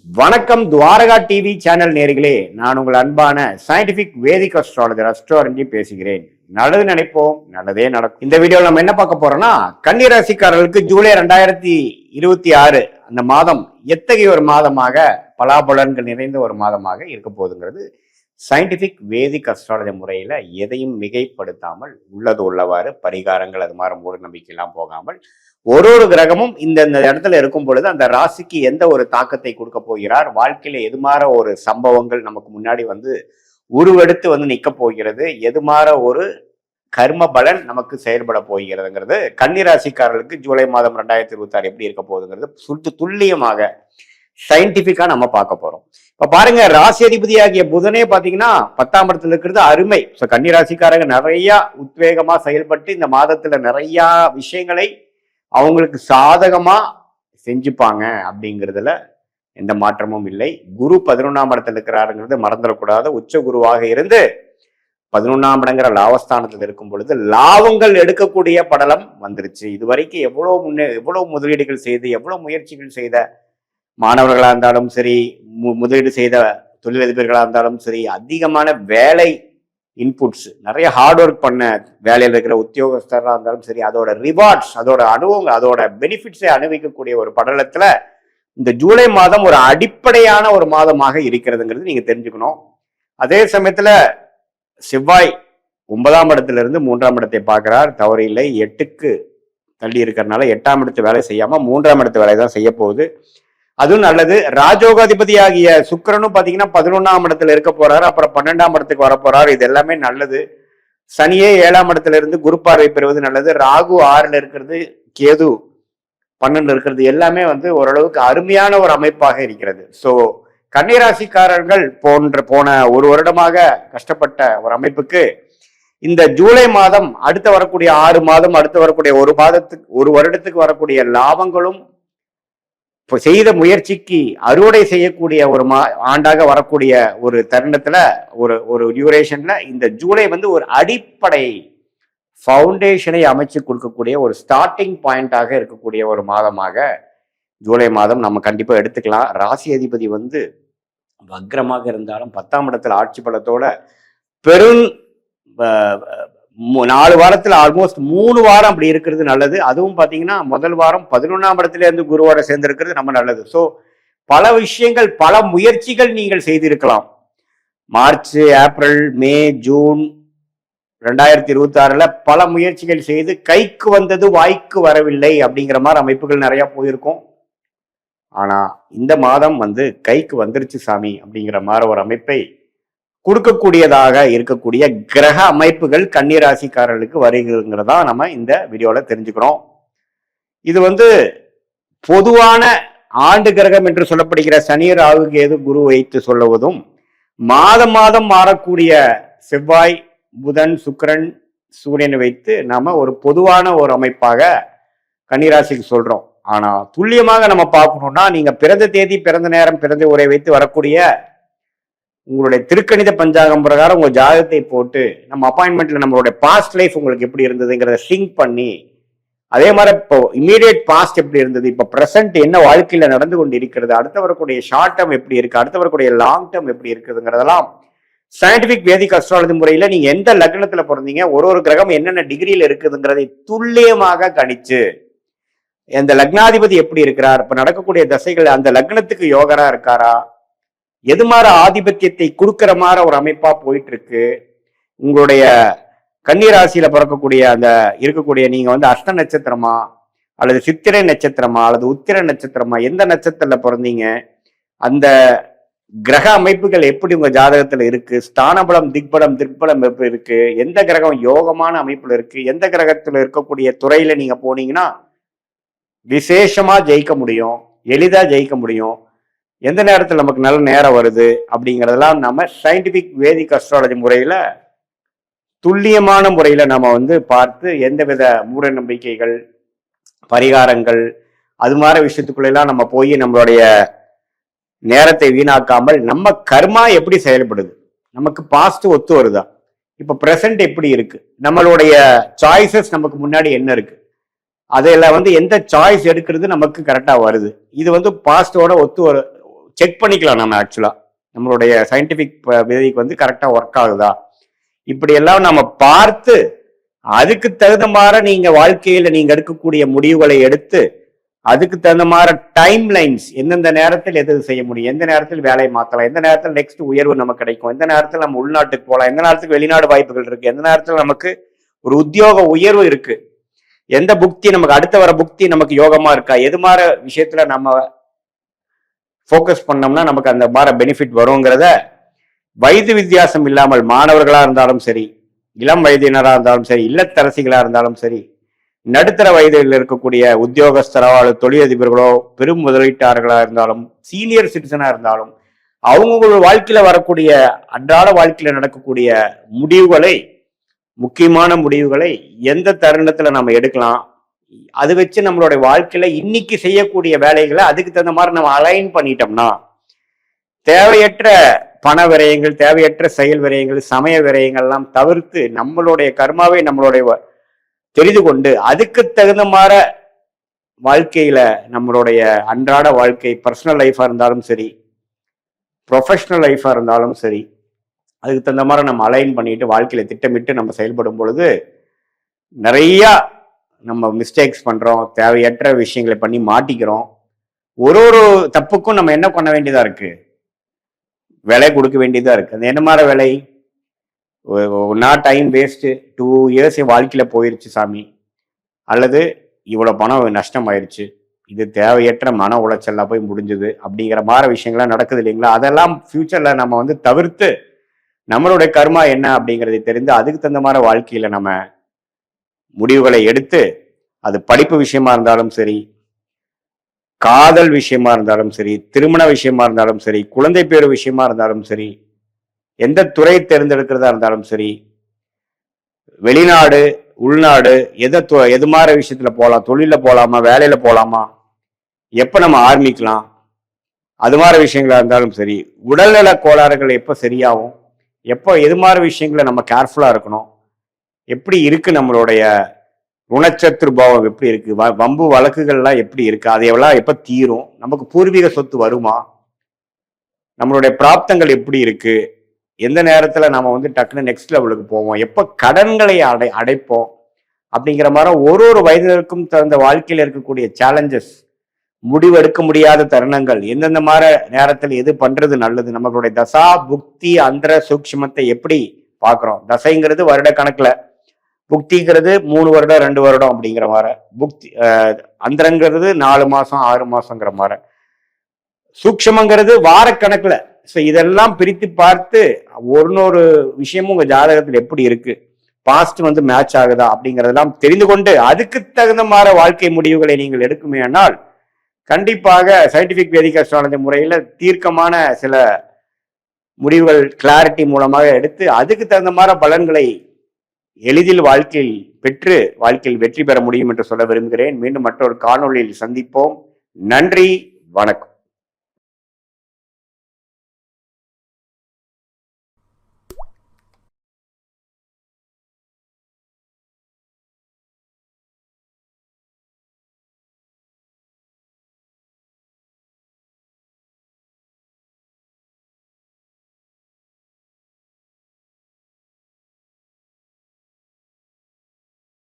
வணக்கம் Dwarka TV channel நேர்களே, நான் உங்கள் அன்பான சயின்டிபிக் வேதிக் அஸ்ட்ராலஜர் அஸ்ட்ரோரஞ்சி பேசுகிறேன். நல்லது நினைப்போம், நல்லதே நடக்கும். இந்த வீடியோவில் நம்ம என்ன பார்க்க போறோம்னா, கன்னி ராசிக்காரர்களுக்கு ஜூலை 2026 அந்த மாதம் எத்தகைய ஒரு மாதமாக பலாபலன்கள் நிறைந்த ஒரு மாதமாக இருக்க போகுதுங்கிறது சயின்டிபிக் வேதிக் அஸ்ட்ராலஜி முறையில எதையும் மிகைப்படுத்தாமல் உள்ளது உள்ளவாறு பரிகாரங்கள் அது மாதிரி மூட நம்பிக்கையெல்லாம் போகாமல் ஒரு கிரகமும் இந்த இடத்துல இருக்கும் பொழுது அந்த ராசிக்கு எந்த ஒரு தாக்கத்தை கொடுக்க போகிறார், வாழ்க்கையில எது மாதிரி ஒரு சம்பவங்கள் நமக்கு முன்னாடி உருவெடுத்து நிக்க போகிறது, எது மாதிரி ஒரு கர்ம பலன் நமக்கு செயல்பட போகிறதுங்கிறது கன்னி ராசிக்காரர்களுக்கு ஜூலை மாதம் 2026 எப்படி இருக்க போகுதுங்கிறது துல்லியமாக சயின்டிபிக்கா நம்ம பார்க்க போறோம். இப்ப பாருங்க, ராசி அதிபதியாகிய புதனே பாத்தீங்கன்னா 10ஆம் இடத்துல இருக்கிறது அருமை. கன்னி ராசிக்காரங்க நிறைய உத்வேகமா செயல்பட்டு இந்த மாதத்துல நிறைய விஷயங்களை அவங்களுக்கு சாதகமா செஞ்சுப்பாங்க அப்படிங்கிறதுல எந்த மாற்றமும் இல்லை. குரு 11ஆம் இடத்துல இருக்கிறாருங்கிறது மறந்துடக்கூடாது. உச்ச குருவாக இருந்து 11ஆம் இடங்கிற லாபஸ்தானத்தில் இருக்கும் பொழுது லாபங்கள் எடுக்கக்கூடிய படலம் வந்துருச்சு. இது வரைக்கும் எவ்வளவு முதலீடுகள் செய்து எவ்வளவு முயற்சிகள் செய்த மாணவர்களா இருந்தாலும் சரி, முதலீடு செய்த தொழிலதிபர்களா இருந்தாலும் சரி, அதிகமான வேலை இன்புட்ஸ் நிறைய ஹார்ட் ஒர்க் பண்ண வேலையில் இருக்கிற உத்தியோகஸ்தராக இருந்தாலும் சரி, அதோட ரிவார்ட்ஸ், அதோட அனுபவங்கள், அதோட பெனிஃபிட்ஸை அனுபவிக்கக்கூடிய ஒரு படலத்துல இந்த ஜூலை மாதம் ஒரு அடிப்படையான ஒரு மாதமாக இருக்கிறதுங்கிறது நீங்க தெரிஞ்சுக்கணும். அதே சமயத்துல செவ்வாய் 9ஆம் இடத்துல இருந்து 3ஆம் இடத்தை பார்க்கிறார், தவறு இல்லை. 8க்கு தள்ளி இருக்கிறதுனால 8ஆம் இடத்து வேலை செய்யாம 3ஆம் இடத்து வேலை தான் செய்ய போகுது, அதுவும் நல்லது. ராஜோகாதிபதி ஆகிய சுக்கிரனும் பாத்தீங்கன்னா 11ஆம் இடத்துல இருக்க போறாரு, அப்புறம் 12ஆம் இடத்துக்கு வர போறாரு. இது எல்லாமே நல்லது. சனியே 7ஆம் இடத்துல இருந்து குரு பார்வை பெறுவது நல்லது. ராகு 6ல இருக்கிறது, கேது 12 இருக்கிறது, எல்லாமே ஓரளவுக்கு அருமையான ஒரு அமைப்பாக இருக்கிறது. சோ கன்னிராசிக்காரர்கள் போன ஒரு வருடமாக கஷ்டப்பட்ட ஒரு அமைப்புக்கு இந்த ஜூலை மாதம், அடுத்து வரக்கூடிய 6 மாதம், அடுத்து வரக்கூடிய ஒரு வருடத்துக்கு வரக்கூடிய லாபங்களும் செய்த முயற்சிக்கு அறுவடை செய்யக்கூடிய ஒரு ஆண்டாக வரக்கூடிய ஒரு தருணத்துல ஒரு டியூரேஷன்ல இந்த ஜூலை ஒரு அடிப்படை ஃபவுண்டேஷனை அமைச்சு கொடுக்கக்கூடிய ஒரு ஸ்டார்டிங் பாயிண்டாக இருக்கக்கூடிய ஒரு மாதமாக ஜூலை மாதம் நம்ம கண்டிப்பா எடுத்துக்கலாம். ராசி அதிபதி வக்ரமாக இருந்தாலும் 10ஆம் இடத்துல ஆட்சி பலத்தோட பெரும் 4 வாரத்துல ஆல்மோஸ்ட் 3 வாரம் அப்படி இருக்கிறது நல்லது. அதுவும் பாத்தீங்கன்னா முதல் வாரம் 11ஆம் இடத்துல இருந்து குருவோட சேர்ந்து இருக்கிறது நம்ம நல்லது. ஸோ பல விஷயங்கள், பல முயற்சிகள் நீங்கள் செய்திருக்கலாம். மார்ச், ஏப்ரல், மே, ஜூன் 2026 பல முயற்சிகள் செய்து கைக்கு வந்தது வாய்க்கு வரவில்லை அப்படிங்கிற மாதிரி அமைப்புகள் நிறைய போயிருக்கும். ஆனா இந்த மாதம் கைக்கு வந்துருச்சு சாமி அப்படிங்கிற மாதிரி ஒரு அமைப்பை கொடுக்கக்கூடியதாக இருக்கக்கூடிய கிரக அமைப்புகள் கன்னி ராசிக்காரர்களுக்கு வருகிறதுங்கிறதா நம்ம இந்த வீடியோல தெரிஞ்சுக்கிறோம். இது பொதுவான ஆண்டு கிரகம் என்று சொல்லப்படுகிற சனி, ராகு, கேது, குரு வைத்து சொல்லுவதும், மாதம் மாறக்கூடிய செவ்வாய், புதன், சுக்கிரன், சூரியனை வைத்து நாம ஒரு பொதுவான ஒரு அமைப்பாக கன்னிராசிக்கு சொல்றோம். ஆனா துல்லியமாக நம்ம பார்க்கணும்னா, நீங்க பிறந்த தேதி, பிறந்த நேரம், பிறந்த உரை வைத்து வரக்கூடிய உங்களுடைய திருக்கணித பஞ்சாங்கம் பிரகாரம் உங்க ஜாதகத்தை போட்டு நம்ம அப்பாயின்மெண்ட்ல நம்மளுடைய பாஸ்ட் லைஃப் உங்களுக்கு எப்படி இருந்ததுங்கிறத சிங்க் பண்ணி, அதே மாதிரி இப்போ இமீடியட் பாஸ்ட் எப்படி இருந்தது, இப்போ பிரசன்ட் என்ன வாழ்க்கையில நடந்து கொண்டு இருக்கிறது, அடுத்து வரக்கூடிய ஷார்ட் டேர்ம் எப்படி இருக்கு, அடுத்து வரக்கூடிய லாங் டேர்ம் எப்படி இருக்குதுங்கிறதெல்லாம் சயின்டிபிக் வேதிக் அஸ்ட்ராலஜி முறையில நீங்க எந்த லக்னத்துல பிறந்தீங்க, ஒரு கிரகம் என்னென்ன டிகிரியில இருக்குதுங்கிறதை துல்லியமாக கணிச்சு, அந்த லக்னாதிபதி எப்படி இருக்கிறார், இப்ப நடக்கக்கூடிய தசைகள் அந்த லக்னத்துக்கு யோகரா இருக்காரா, எது மாதிரி ஆதிபத்தியத்தை கொடுக்கிற மாதிரி ஒரு அமைப்பா போயிட்டு இருக்கு, உங்களுடைய கன்னிராசியில பிறக்கக்கூடிய அந்த இருக்கக்கூடிய நீங்க அஷ்ட நட்சத்திரமா அல்லது சித்திரை நட்சத்திரமா அல்லது உத்திர நட்சத்திரமா, எந்த நட்சத்திரத்துல பிறந்தீங்க, அந்த கிரக அமைப்புகள் எப்படி உங்க ஜாதகத்துல இருக்கு, ஸ்தானபலம், திக்பலம் எப்படி இருக்கு, எந்த கிரகம் யோகமான அமைப்புல இருக்கு, எந்த கிரகத்துல இருக்கக்கூடிய துறையில நீங்க போனீங்கன்னா விசேஷமா ஜெயிக்க முடியும், எளிதா ஜெயிக்க முடியும், எந்த நேரத்தில் நமக்கு நல்ல நேரம் வருது அப்படிங்கிறதெல்லாம் நம்ம சயின்டிபிக் வேதிக் அஸ்ட்ராலஜி முறையில துல்லியமான முறையில நம்ம பார்த்து எந்தவித மூட நம்பிக்கைகள், பரிகாரங்கள், அது மாதிரி விஷயத்துக்குள்ளெல்லாம் நம்ம போய் நம்மளுடைய நேரத்தை வீணாக்காமல் நம்ம கர்மா எப்படி செயல்படுது, நமக்கு பாஸ்ட் ஒத்து வருதா, இப்ப பிரசன்ட் எப்படி இருக்கு, நம்மளுடைய சாய்ஸஸ் நமக்கு முன்னாடி என்ன இருக்கு, அதில் எந்த சாய்ஸ் எடுக்கிறது நமக்கு கரெக்டா வருது, இது பாஸ்டோட செக் பண்ணிக்கலாம். நம்ம ஆக்சுவலா நம்மளுடைய சயின்டிபிக் விதிக்கு வந்து கரெக்டா ஒர்க் ஆகுதா, இப்படி எல்லாம் நம்ம பார்த்து அதுக்கு தகுந்த மாதிரி நீங்க வாழ்க்கையில நீங்க எடுக்கக்கூடிய முடிவுகளை எடுத்து அதுக்கு தகுந்த மாதிரி டைம் லைன்ஸ், எந்தெந்த நேரத்தில் எது செய்ய முடியும், எந்த நேரத்தில் வேலையை மாற்றலாம், எந்த நேரத்தில் நெக்ஸ்ட் உயர்வு நமக்கு கிடைக்கும், எந்த நேரத்தில் நம்ம உள்நாட்டுக்கு போகலாம், எந்த நேரத்துக்கு வெளிநாடு வாய்ப்புகள் இருக்கு, எந்த நேரத்தில் நமக்கு ஒரு உத்தியோக உயர்வு இருக்கு, எந்த புக்தி நமக்கு அடுத்த வர புக்தி நமக்கு யோகமா இருக்கா, எது மாதிரி விஷயத்துல நம்ம ஃபோக்கஸ் பண்ணோம்னா நமக்கு அந்த மாதிரி பெனிஃபிட் வருங்கிறத வயது வித்தியாசம் இல்லாமல் மாணவர்களா இருந்தாலும் சரி, இளம் வயதினராக இருந்தாலும் சரி, இல்லத்தரசிகளா இருந்தாலும் சரி, நடுத்தர வயதில் இருக்கக்கூடிய உத்தியோகஸ்தரோ அல்லது தொழிலதிபர்களோ பெரும் முதலீட்டாளர்களா இருந்தாலும் சீனியர் சிட்டிசனா இருந்தாலும் அவங்களோட வாழ்க்கையில வரக்கூடிய அன்றாட வாழ்க்கையில நடக்கக்கூடிய முடிவுகளை, முக்கியமான முடிவுகளை எந்த தருணத்துல நம்ம எடுக்கலாம், அது வச்சு நம்மளுடைய வாழ்க்கையில இன்னைக்கு செய்யக்கூடிய வேலைகளை அதுக்கு தகுந்த மாதிரி நம்ம அலைன் பண்ணிட்டோம்னா தேவையற்ற பண விரயங்கள், தேவையற்ற செயல் விரயங்கள், சமய விரயங்கள் எல்லாம் தவிர்த்து நம்மளுடைய கர்மாவை நம்மளுடைய தெரிந்து கொண்டு அதுக்கு தகுந்த மாதிரி வாழ்க்கையில நம்மளுடைய அன்றாட வாழ்க்கை, பர்சனல் லைஃபா இருந்தாலும் சரி, ப்ரொஃபஷனல் லைஃபா இருந்தாலும் சரி, அதுக்கு தகுந்த மாதிரி நம்ம அலைன் பண்ணிட்டு வாழ்க்கையில திட்டமிட்டு நம்ம செயல்படும் பொழுது நிறைய நம்ம மிஸ்டேக்ஸ் பண்றோம், தேவையற்ற விஷயங்களை பண்ணி மாட்டிக்கிறோம். ஒரு ஒரு தப்புக்கும் நம்ம என்ன பண்ண வேண்டியதா இருக்கு, விலை கொடுக்க வேண்டியதா இருக்கு. அது என்ன மாதிரி விலை? ஒன்னா டைம் வேஸ்ட், 2 இயர்ஸ் என் வாழ்க்கையில போயிருச்சு சாமி, அல்லது இவ்வளவு பணம் நஷ்டம் ஆயிடுச்சு, இது தேவையற்ற மன உளைச்சல்லாம் போய் முடிஞ்சது அப்படிங்கிற மாதிரி விஷயங்கள்லாம் நடக்குது இல்லைங்களா? அதெல்லாம் ஃபியூச்சர்ல நம்ம வந்து தவிர்த்து நம்மளுடைய கர்மா என்ன அப்படிங்கிறதை தெரிந்து அதுக்கு தகுந்த மாதிரி வாழ்க்கையில நம்ம முடிவுகளை எடுத்து, அது படிப்பு விஷயமா இருந்தாலும் சரி, காதல் விஷயமா இருந்தாலும் சரி, திருமண விஷயமா இருந்தாலும் சரி, குழந்தை பேரு விஷயமா இருந்தாலும் சரி, எந்த துறை தேர்ந்தெடுக்கிறதா இருந்தாலும் சரி, வெளிநாடு உள்நாடு எது மாதிரி விஷயத்துல போகலாம், தொழில போகலாமா, வேலையில போகலாமா, எப்ப நம்ம ஆரம்பிக்கலாம், அது மாதிரி விஷயங்களா இருந்தாலும் சரி, உடல்நல கோளாறுகள் எப்ப சரியாகும், எப்போ எது மாதிரி விஷயங்களை நம்ம கேர்ஃபுல்லா இருக்கணும், எப்படி இருக்கு நம்மளுடைய குணச்சத்ரு பாவம் எப்படி இருக்கு, வம்பு வழக்குகள்லாம் எப்படி இருக்கு, அதையெல்லாம் எப்ப தீரும், நமக்கு பூர்வீக சொத்து வருமா, நம்மளுடைய பிராப்தங்கள் எப்படி இருக்கு, எந்த நேரத்துல நம்ம வந்து டக்குன்னு நெக்ஸ்ட் லெவலுக்கு போவோம், எப்ப கடன்களை அடைப்போம் அப்படிங்கிற மாதிரி ஒரு ஒரு வயதினருக்கும் தகுந்த வாழ்க்கையில் இருக்கக்கூடிய சேலஞ்சஸ், முடிவெடுக்க முடியாத தருணங்கள், எந்தெந்த மாதிரி நேரத்தில் எது பண்றது நல்லது, நம்மளுடைய தசா புக்தி அந்தர சூக்ஷ்மத்தை எப்படி பாக்குறோம். தசைங்கிறது வருட கணக்குல, புக்திங்கிறது 3 வருடம் 2 வருடம் அப்படிங்கிற மாதிரி, புக்தி அந்தரங்கிறது 4 மாசம் 6 மாசங்கிற மாதிரி, சூக்ஷமங்கிறது வாரக்கணக்குல. ஸோ இதெல்லாம் பிரித்து பார்த்து ஒரு விஷயமும் உங்க ஜாதகத்தில் எப்படி இருக்கு, பாஸ்ட் வந்து மேட்ச் ஆகுதா அப்படிங்கிறதெல்லாம் தெரிந்து கொண்டு அதுக்கு தகுந்த மாதிரி வாழ்க்கை முடிவுகளை நீங்கள் எடுக்குமே ஆனால் கண்டிப்பாக சயின்டிபிக் வேதிக் அஸ்ட்ராலஜி முறையில தீர்க்கமான சில முடிவுகள் கிளாரிட்டி மூலமாக எடுத்து அதுக்கு தகுந்த மாதிரி பலன்களை எளிதில் வாழ்க்கையில் பெற்று வாழ்க்கையில் வெற்றி பெற முடியும் என்று சொல்ல விரும்புகிறேன். மீண்டும் மற்றொரு காணொளியில் சந்திப்போம். நன்றி, வணக்கம்.